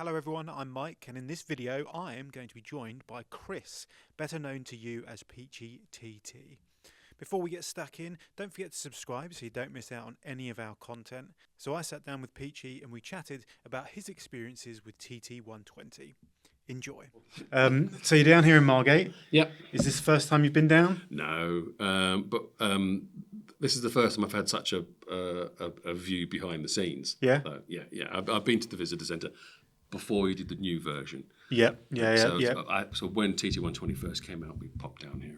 Hello everyone, I'm Mike, and in this video I am going to be joined by Chris, better known to you as Peachy TT. Before we get stuck in, don't forget to subscribe so you don't miss out on any of our content. So I sat down with Peachy and we chatted about his experiences with TT120. Enjoy. So you're down here in Margate? Yep. Is this the first time you've been down? No, but this is the first time I've had such a view behind the scenes. Yeah? Yeah. I've been to the visitor centre before you did the new version. Yeah. So when TT120 first came out, we popped down here.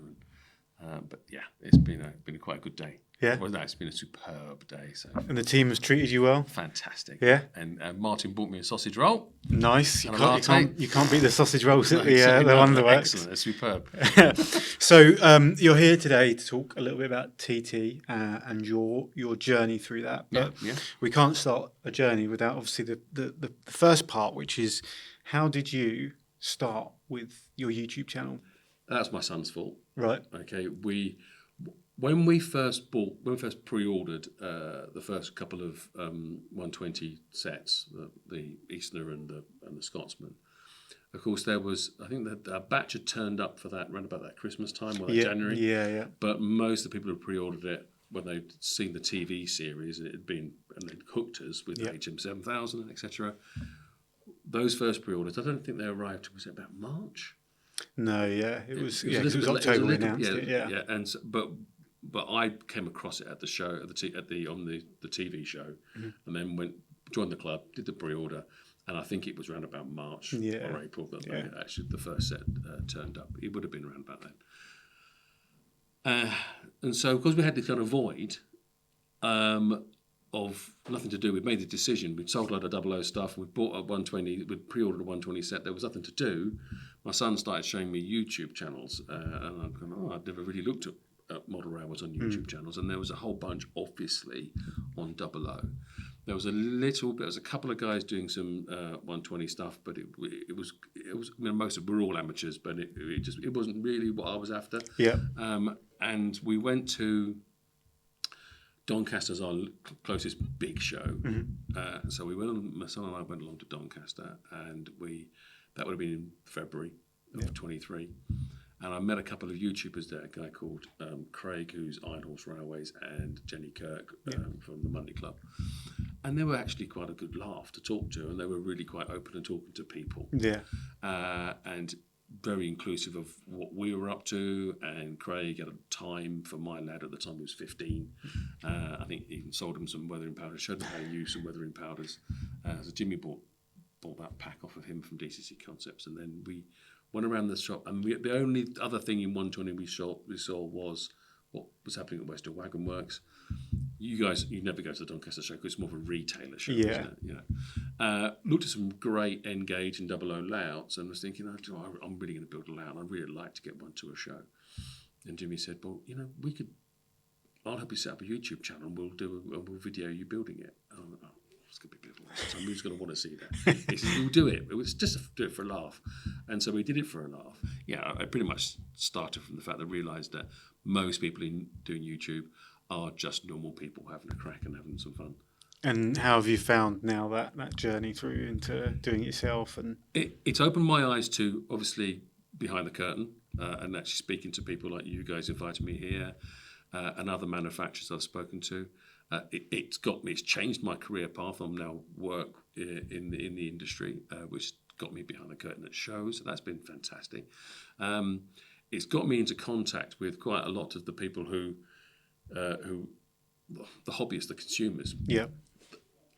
But yeah, it's been quite a good day. Yeah? Well, no, it's been a superb day. So. And the team has treated you well? Fantastic. Yeah? And Martin bought me a sausage roll. Nice. You can't beat the sausage rolls at the Wonderworks. Excellent. It's superb. So you're here today to talk a little bit about TT and your journey through that. But we can't start a journey without obviously the first part, which is how did you start with your YouTube channel? That's my son's fault. Right. Okay. When we first pre-ordered the first couple of 120 sets, the Easterner and the Scotsman, of course I think that a batch had turned up for that around about that Christmas time or January. Yeah. But most of the people who pre-ordered it when they'd seen the TV series and they'd hooked us with HM7000 and etc. Those first pre-orders, I don't think they arrived. Was it about March? No, it was October we announced it. Yeah, and so, but I came across it at the show on the TV show, and then joined the club, did the pre-order, and I think it was around about March or April that actually the first set turned up. It would have been around about then. And so because we had this kind of void of nothing to do, we'd made the decision. We'd sold a lot of 00 stuff. We'd bought a 120. We'd pre-ordered a 120 set. There was nothing to do. My son started showing me YouTube channels, and I'm going, I'd never really looked at model hours on YouTube channels, and there was a whole bunch, obviously, on 00. There was a couple of guys doing some 120 stuff, but it was. I mean, we're all amateurs, but it wasn't really what I was after. Yeah. And we went to Doncaster's our closest big show, so my son and I went along to Doncaster, and that would have been in February of 23. And I met a couple of YouTubers there, a guy called Craig, who's Iron Horse Railways, and Jenny Kirk from the Monday Club. And they were actually quite a good laugh to talk to, and they were really quite open and talking to people. Yeah. And very inclusive of what we were up to. And Craig had a time for my lad at the time, he was 15. I think he even sold him some weathering powders, showed him how to use some weathering powders. So Jimmy bought that pack off of him from DCC Concepts, and then we went around the shop, and the only other thing in 120 we saw was what was happening at Western Wagon Works. You never go to the Doncaster show because it's more of a retailer show, isn't it? Looked at some great N-gauge and 00 layouts, and was thinking, I'm really going to build a layout, and I'd really like to get one to a show. And Jimmy said, well, I'll help you set up a YouTube channel, and we'll video you building it. And I'm it's going to be a bit of a waste of time. Who's going to want to see that? He said, we'll do it. It was just do it for a laugh. And so we did it for a laugh. Yeah, I pretty much started from the fact that I realised that most people doing YouTube are just normal people having a crack and having some fun. And how have you found now that journey through into doing it yourself? And it's opened my eyes to, obviously, behind the curtain and actually speaking to people like you guys inviting me here and other manufacturers I've spoken to. It's changed my career path. I'm now work in the industry, which got me behind the curtain at shows. So that's been fantastic. It's got me into contact with quite a lot of the people who the hobbyists, the consumers. Yeah.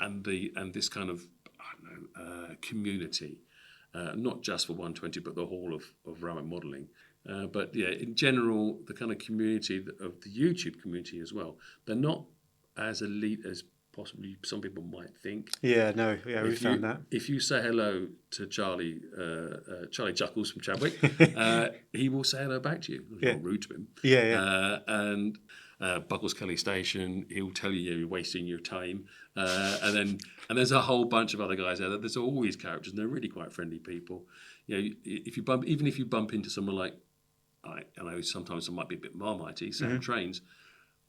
And this kind of community, not just for 120, but the whole of railway modelling. But yeah, in general, the kind of community of the YouTube community as well. They're not as elite as possibly some people might think. We found that. If you say hello to Charlie Juckles from Chadwick, he will say hello back to you. It's not rude to him. And Buckles Kelly Station, he'll tell you you're wasting your time. And there's a whole bunch of other guys out there. There's always characters, and they're really quite friendly people. If you bump into someone like, I know sometimes I might be a bit marmitey, Sam Trains.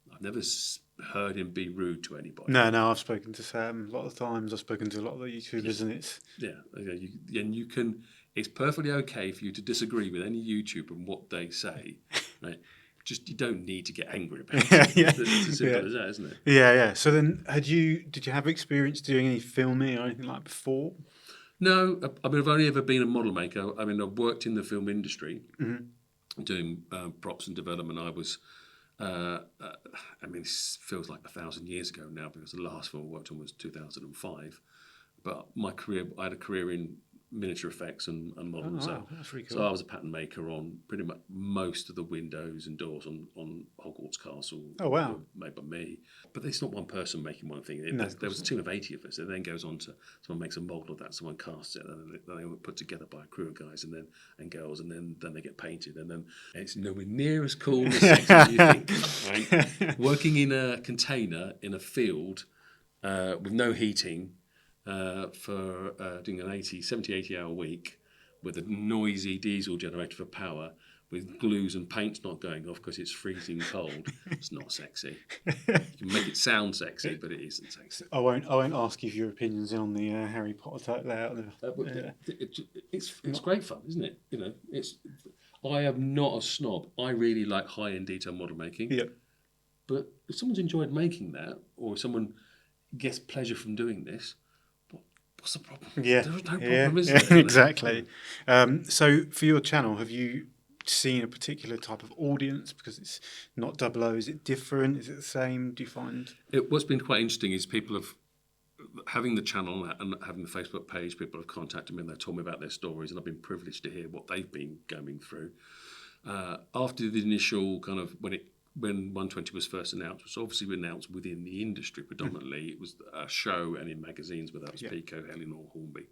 I've never heard him be rude to anybody. No, I've spoken to Sam a lot of times. I've spoken to a lot of the YouTubers, and it's And you can. It's perfectly okay for you to disagree with any YouTuber and what they say, right? Just you don't need to get angry about it. yeah, It's as simple as that, isn't it? yeah. So then, did you have experience doing any filming or anything like before? No, I mean I've only ever been a model maker. I mean I've worked in the film industry, doing props and development. I was. I mean, this feels like 1,000 years ago now because the last film I worked on was 2005. But my career, I had a career in miniature effects and modelling. Oh, wow, that's really cool. So I was a pattern maker on pretty much most of the windows and doors on Hogwarts Castle. Oh, wow. Made by me. But it's not one person making one thing. No, There was a team of 80 of us. It then goes on to someone makes a model of that, someone casts it, and then they were put together by a crew of guys and girls, and then they get painted. And then it's nowhere near as cool as you think. Right? Working in a container in a field with no heating. For doing an 70, 80-hour week with a noisy diesel generator for power, with glues and paints not going off because it's freezing cold. It's not sexy. You can make it sound sexy, but it isn't sexy. I won't ask you for your opinions on the Harry Potter type layout. It's great fun, isn't it? You know, I am not a snob. I really like high-end detail model making. Yep. But if someone's enjoyed making that, or if someone gets pleasure from doing this, what's the problem? Yeah, There's no problem, is there? Exactly. So for your channel, have you seen a particular type of audience? Because it's not 00, is it different? Is it the same? Do you find? What's been quite interesting is people have, having the channel and having the Facebook page, people have contacted me and they've told me about their stories, and I've been privileged to hear what they've been going through. After the initial kind of, when 120 was first announced, it was obviously announced within the industry predominantly. It was a show and in magazines, whether that was Pico, Helen or Hornby.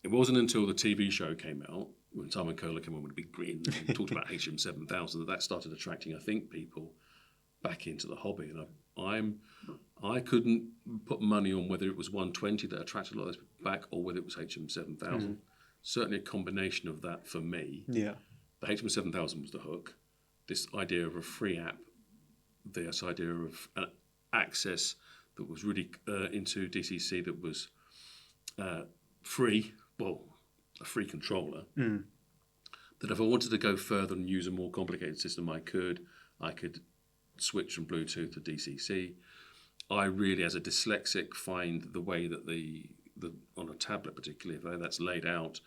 It wasn't until the TV show came out, when Simon Kohler came on with a big grin and talked about HM7000, that started attracting, I think, people back into the hobby. And I couldn't put money on whether it was 120 that attracted a lot of those people back or whether it was HM7000. Certainly a combination of that for me. Yeah. The HM7000 was the hook. This idea of a free app, this idea of an access that was really into DCC that was free, a free controller, that if I wanted to go further and use a more complicated system, I could switch from Bluetooth to DCC. I really, as a dyslexic, find the way that the on a tablet particularly, if that's laid out,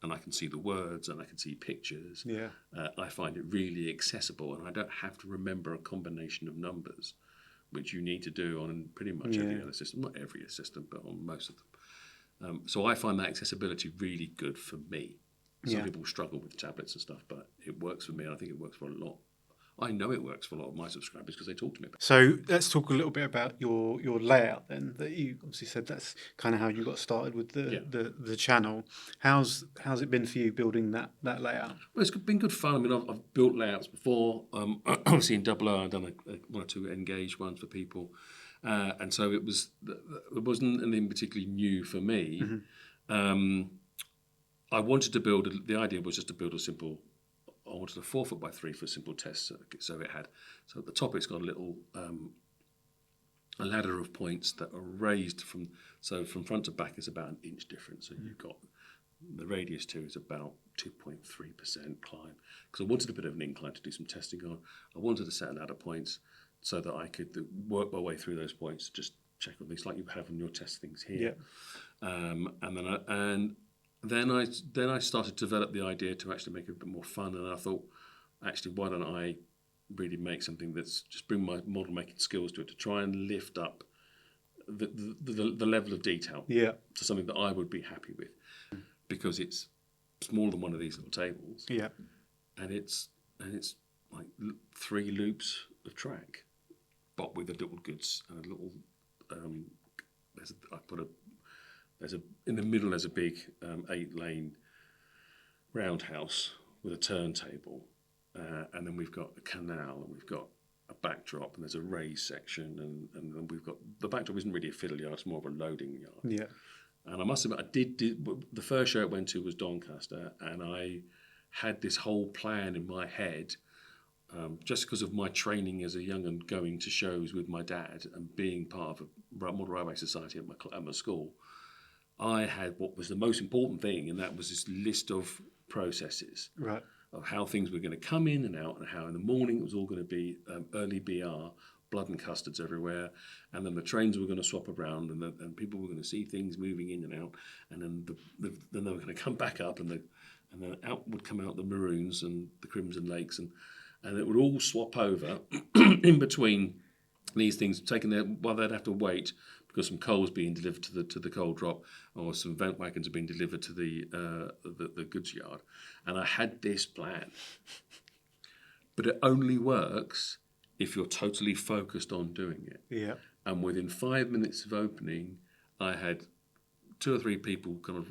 and I can see the words and I can see pictures. Yeah. I find it really accessible, and I don't have to remember a combination of numbers, which you need to do on pretty much every other system. Not every system, but on most of them. So I find that accessibility really good for me. Some people struggle with tablets and stuff, but it works for me, and I think it works for a lot. I know it works for a lot of my subscribers because they talk to me about it. So let's talk a little bit about your layout then. That you obviously said that's kind of how you got started with the channel. How's it been for you building that layout? Well, it's been good fun. I mean, I've built layouts before. Obviously in 00, I've done one or two engaged ones for people, and so it wasn't anything particularly new for me. I wanted to build. The idea was just to build a simple. I wanted a 4 foot by 3 for a simple test circuit. So at the top it's got a little a ladder of points that are raised from front to back is about an inch difference. So you've got the radius to is about 2.3% climb. Because I wanted a bit of an incline to do some testing on. I wanted to set a ladder points so that I could work my way through those points, just check on things like you have on your test things here. And then I started to develop the idea to actually make it a bit more fun, and I thought, actually, why don't I really make something that's just bring my model making skills to it to try and lift up the level of detail to something that I would be happy with, because it's smaller than one of these little tables, and it's like 3 loops of track, but with a little goods and a little in the middle there's a big 8-lane roundhouse with a turntable, and then we've got a canal, and we've got a backdrop, and there's a raised section, and then we've got the backdrop isn't really a fiddle yard; it's more of a loading yard. And I must admit, I did the first show I went to was Doncaster, and I had this whole plan in my head just because of my training as a young and going to shows with my dad and being part of a model railway society at my school, I had what was the most important thing, and that was this list of processes Right. of how things were going to come in and out, and how in the morning it was all going to be early BR, blood and custards everywhere, and then the trains were going to swap around, and people were going to see things moving in and out, and then then they were going to come back up, and then out would come out the maroons and the crimson lakes, and it would all swap over in between these things, taking their while they'd have to wait because some coal was being delivered to the coal drop, or some vent wagons are being delivered to the goods yard. And I had this plan, but it only works if you're totally focused on doing it. Yeah. And within 5 minutes of opening, I had 2 or 3 people kind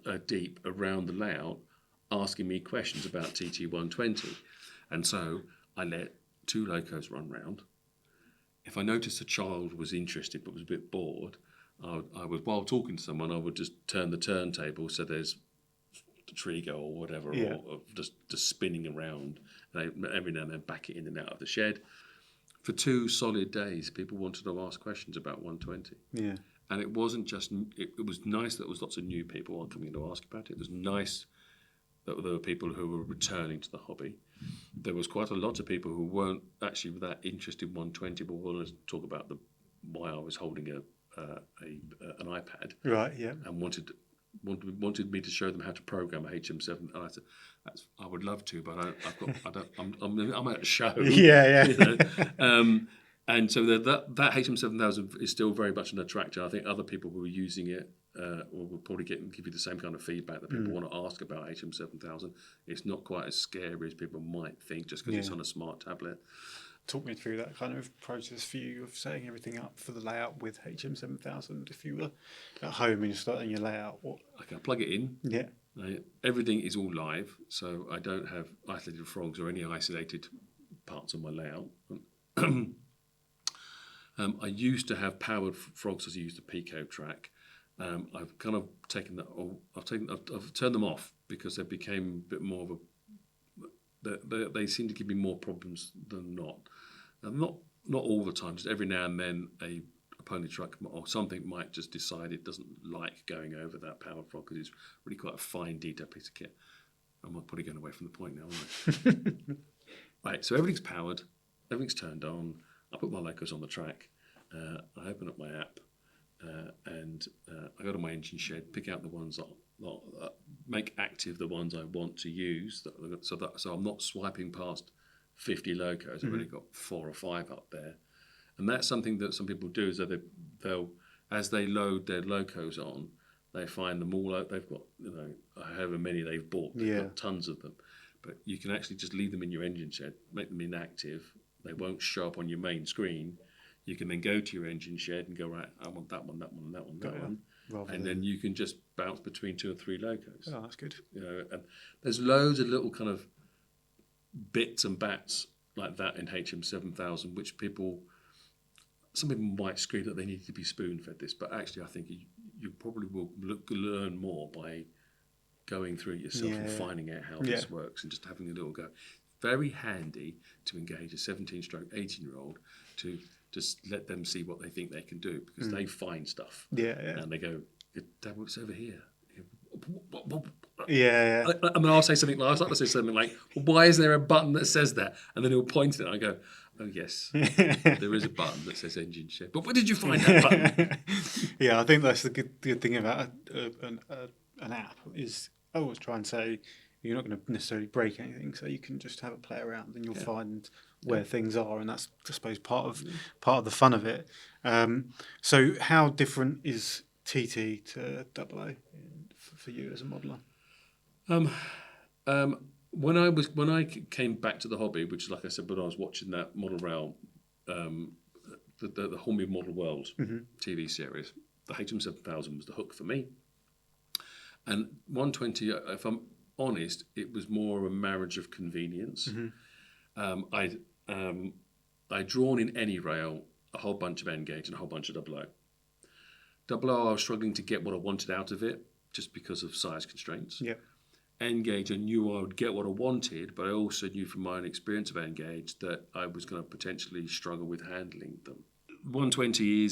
of deep around the layout asking me questions about TT120. And so I let 2 locos run round. If I noticed a child was interested but was a bit bored, I would, while talking to someone, I would just turn the turntable so there's the Trigo or whatever, Yeah. or just spinning around. And every now and then back it in and out of the shed. For 2 solid days, people wanted to ask questions about 120. Yeah. And it wasn't just, it was nice that there was lots of new people coming to ask about it. It was nice that there were people who were returning to the hobby. There was quite a lot of people who weren't actually that interested in 120, but wanted to talk about why I was holding an iPad. Right. Yeah. And wanted me to show them how to program a HM7. And I said, I would love to, but I'm at a show. Yeah. You know? And so that HM7000 is still very much an attractor. I think other people who are using it will probably give you the same kind of feedback that people want to ask about HM7000. It's not quite as scary as people might think just because it's on a smart tablet. Talk me through that kind of process for you of setting everything up for the layout with HM7000. If you were at home and you're starting your layout, I plug it in. Yeah. Everything is all live, so I don't have isolated frogs or any isolated parts of my layout. I used to have powered frogs as I used a Pico track. I've kind of taken that. I've turned them off because they became a bit more of a. They seem to give me more problems than not. Not all the time. Just every now and then a pony truck or something might just decide it doesn't like going over that powered frog because it's really quite a fine detailed piece of kit. I'm probably going away from the point now, aren't I? Right. So everything's powered. Everything's turned on. I put my locos on the track. I open up my app, and I go to my engine shed, pick out the ones that make active the ones I want to use. So I'm not swiping past 50 locos. I've only got 4 or 5 up there, and that's something that some people do. Is that they'll as they load their locos on, they find them all. They've got however many they've bought. They've got tons of them, but you can actually just leave them in your engine shed, make them inactive. They won't show up on your main screen. You can then go to your engine shed and go, right, I want that one, that one, and that one, that one. And then you can just bounce between 2 or 3 locos. Oh, that's good. And there's loads of little kind of bits and bats like that in HM7000, which some people might scream that they need to be spoon-fed this, but actually I think you probably will learn more by going through it yourself and finding out how this works and just having a little go. Very handy to engage a 17-18-year-old to just let them see what they think they can do because they find stuff. And they go, Dad, what's over here? I mean, I'll say something like, I'll say something like, why is there a button that says that? And then he'll point it and I go, oh yes, there is a button that says engine shed. But where did you find that button? I think that's the good thing about an app is I always try and say you're not going to necessarily break anything, so you can just have a play around and you'll find where things are, and that's, I suppose, part of the fun of it. So how different is TT to AA for you as a modeller? When I came back to the hobby, which, like I said, when I was watching that model rail, the Hornby Model World TV series, the HM7000 was the hook for me, and 120. If I'm honest, it was more of a marriage of convenience. I'd drawn in any rail a whole bunch of N gauge and a whole bunch of AA. I was struggling to get what I wanted out of it just because of size constraints. N-Gauge, I knew I would get what I wanted, but I also knew from my own experience of N-Gauge that I was going to potentially struggle with handling them. 120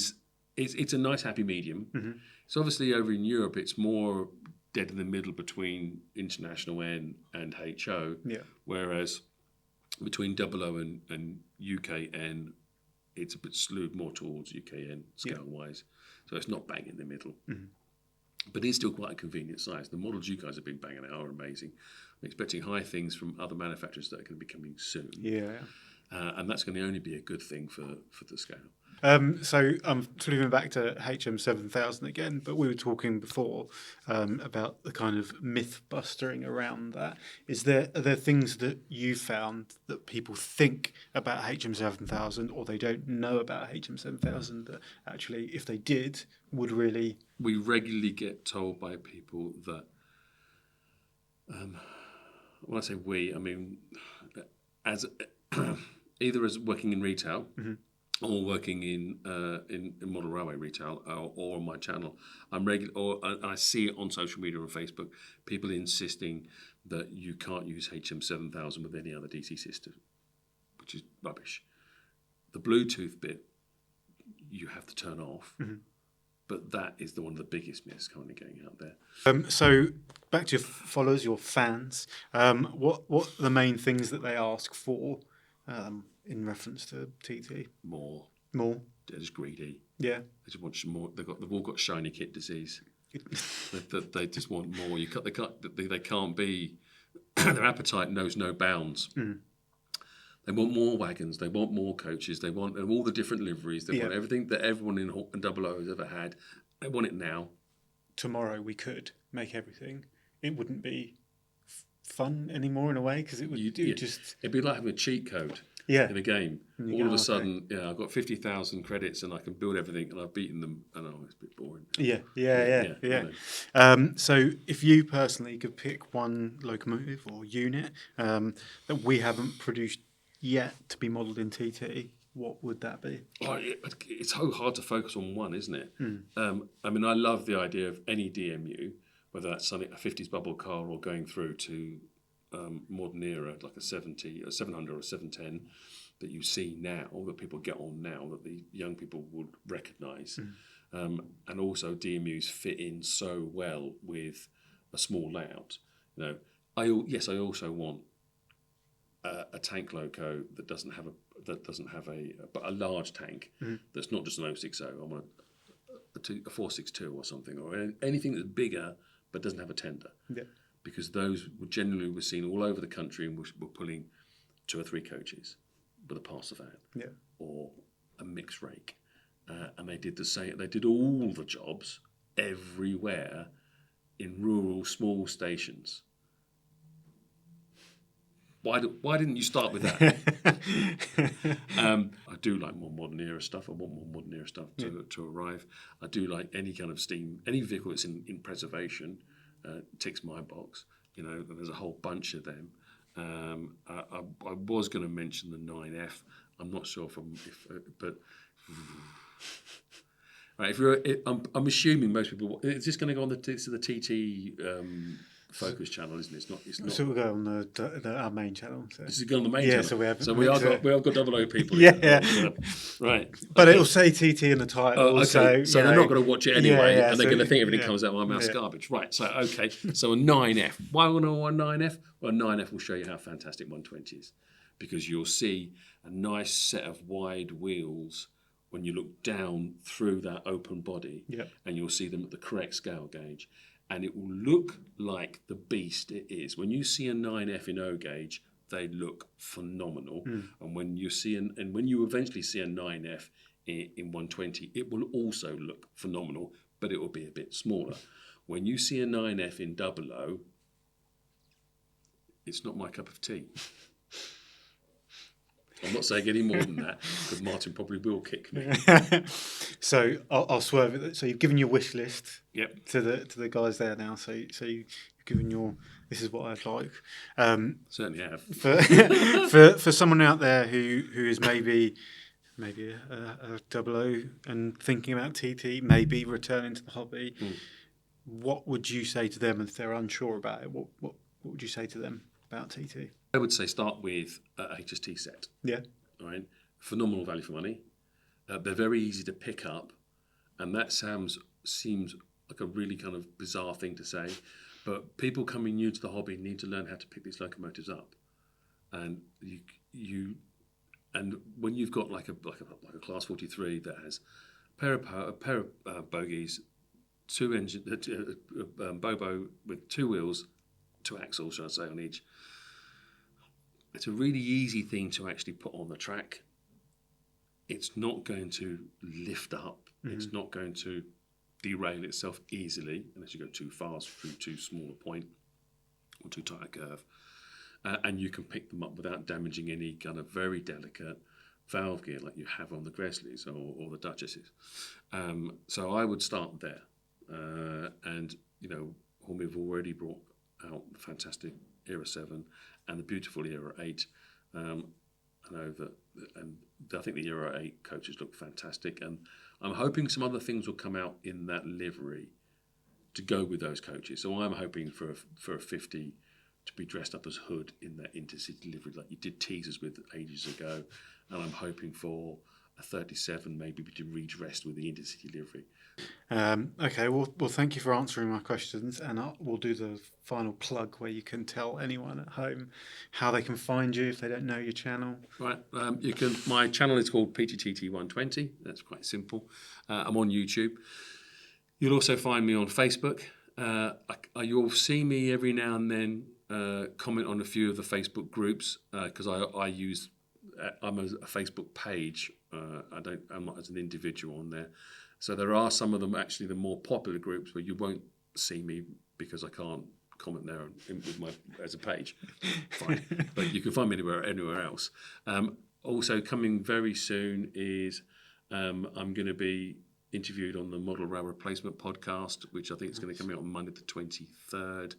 it's a nice happy medium. Mm-hmm. So obviously over in Europe, it's more dead in the middle between international N and HO, whereas between 00 and UK N, it's a bit slewed more towards UKN scale-wise. So it's not bang in the middle. Mm-hmm. But it's still quite a convenient size. The models you guys have been banging out are amazing. I'm expecting high things from other manufacturers that are going to be coming soon. Yeah. And that's going to only be a good thing for the scale. So I'm flipping back to HM7000 again, but we were talking before about the kind of myth bustering around that. Are there things that you found that people think about HM7000 or they don't know about HM7000 that actually, if they did, would really... We regularly get told by people that, when I say we, I mean, as either as working in retail, mm-hmm. or working in model railway retail, or on my channel, and I see it on social media or Facebook, people insisting that you can't use HM7000 with any other DC system, which is rubbish. The Bluetooth bit you have to turn off, mm-hmm. but that is one of the biggest myths currently going out there. So back to your followers, your fans. What are the main things that they ask for? In reference to TT, More. They're just greedy. Yeah. They just want more. They've all got shiny kit disease. they just want more. They can't be. Their appetite knows no bounds. Mm. They want more wagons. They want more coaches. They want all the different liveries. They want everything that everyone in 00 has ever had. They want it now. Tomorrow we could make everything. It wouldn't be fun anymore in a way because it would just... It'd be like having a cheat code in a game. All of a sudden, I've got 50,000 credits and I can build everything and I've beaten them and it's a bit boring. Yeah. So if you personally could pick one locomotive or unit that we haven't produced yet to be modelled in TT, what would that be? It's so hard to focus on one, isn't it? Mm. I mean, I love the idea of any DMU, whether that's something a 50s bubble car or going through to modern era, like a 70, a 700 or a 710 that you see now, that people get on now, that the young people would recognise. Mm. And also DMUs fit in so well with a small layout. I also want a tank loco that doesn't have a large tank that's not just an 060. I want a 462 or something, or anything that's bigger but doesn't have a tender. Yeah. Because those were seen all over the country and were pulling 2 or 3 coaches with a parcel van or a mixed rake. And they did the same. They did all the jobs everywhere in rural small stations. Why didn't you start with that? I do like more modern era stuff. I want more modern era stuff to arrive. I do like any kind of steam, any vehicle that's in preservation ticks my box. There's a whole bunch of them. I was going to mention the 9F. I'm not sure but right. I'm assuming most people. Is this going to go on the TT Focus channel, isn't it? It's not. So we'll go on our main channel. So. This is going on the main channel. So we have got 00 people. Right. But it'll say TT in the title. Okay. So they're not going to watch it anyway, and they're going to think everything comes out of my mouth's garbage. Right. So okay. So a 9F. Why would I want a 9F? Well, a 9F will show you how fantastic 120 is, because you'll see a nice set of wide wheels when you look down through that open body, and you'll see them at the correct scale gauge. And it will look like the beast it is. When you see a 9F in O gauge, they look phenomenal. And when you eventually see a 9F in 120, it will also look phenomenal, but it will be a bit smaller. When you see a 9F in 00, it's not my cup of tea. I'm not saying any more than that, because Martin probably will kick me. So I'll swerve it. So you've given your wish list to the guys there now. So you've given this is what I'd like. Certainly have. For someone out there who is maybe a 00 and thinking about TT, maybe returning to the hobby, what would you say to them if they're unsure about it? What what would you say to them about TT? I would say start with a HST set. Yeah. All right, phenomenal value for money. They're very easy to pick up, and that seems like a really kind of bizarre thing to say, but people coming new to the hobby need to learn how to pick these locomotives up, and and when you've got like a class 43 that has a pair of bogies, two engine bobo with two wheels, two axles, should I say, on each. It's a really easy thing to actually put on the track. It's not going to lift up. Mm-hmm. It's not going to derail itself easily unless you go too fast through too small a point or too tight a curve. And you can pick them up without damaging any kind of very delicate valve gear like you have on the Gresleys or the Duchesses. So I would start there. And, Hornby have already brought out the fantastic Era 7 and the beautiful Era 8. I know that, and I think the Euro 8 coaches look fantastic, and I'm hoping some other things will come out in that livery to go with those coaches. So I'm hoping for a 50 to be dressed up as Hood in that intercity livery like you did teasers with ages ago, and I'm hoping for a 37 maybe to be redressed with the intercity livery. Okay, well, thank you for answering my questions, and we'll do the final plug where you can tell anyone at home how they can find you if they don't know your channel. Right, my channel is called Peachy TT120. That's quite simple. I'm on YouTube. You'll also find me on Facebook. You'll see me every now and then comment on a few of the Facebook groups because I'm a Facebook page. I'm not as an individual on there. So there are some of them, actually, the more popular groups where you won't see me because I can't comment there as a page. Fine. But you can find me anywhere else. Also coming very soon is I'm going to be interviewed on the Model Rail Replacement podcast, which I think is going to come out on Monday the 23rd.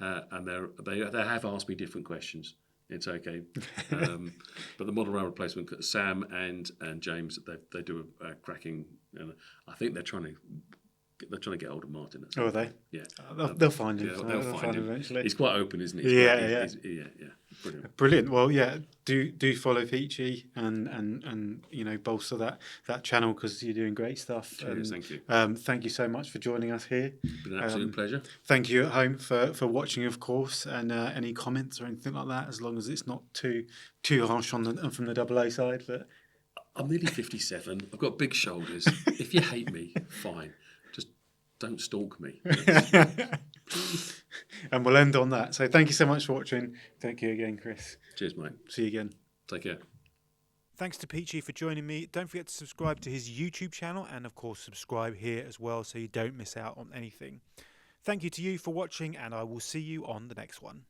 And they have asked me different questions. It's okay, but the Model Rail Replacement, Sam and James, they do a cracking. I think they're trying to get hold of Martin. Oh, are they? Yeah, they'll find him. Yeah, they'll find him eventually. He's quite open, isn't he? Yeah. Brilliant. Well, yeah. Do follow Peachy and bolster that channel because you're doing great stuff. Cheers, thank you. Thank you so much for joining us here. It's been an absolute pleasure. Thank you at home for watching, of course, and any comments or anything like that, as long as it's not too harsh from the AA side. But I'm nearly 57. I've got big shoulders. If you hate me, fine. Just don't stalk me. And we'll end on that. So thank you so much for watching. Thank you again, Chris. Cheers, mate. See you again. Take care. Thanks to Peachy for joining me. Don't forget to subscribe to his YouTube channel and, of course, subscribe here as well so you don't miss out on anything. Thank you to you for watching, and I will see you on the next one.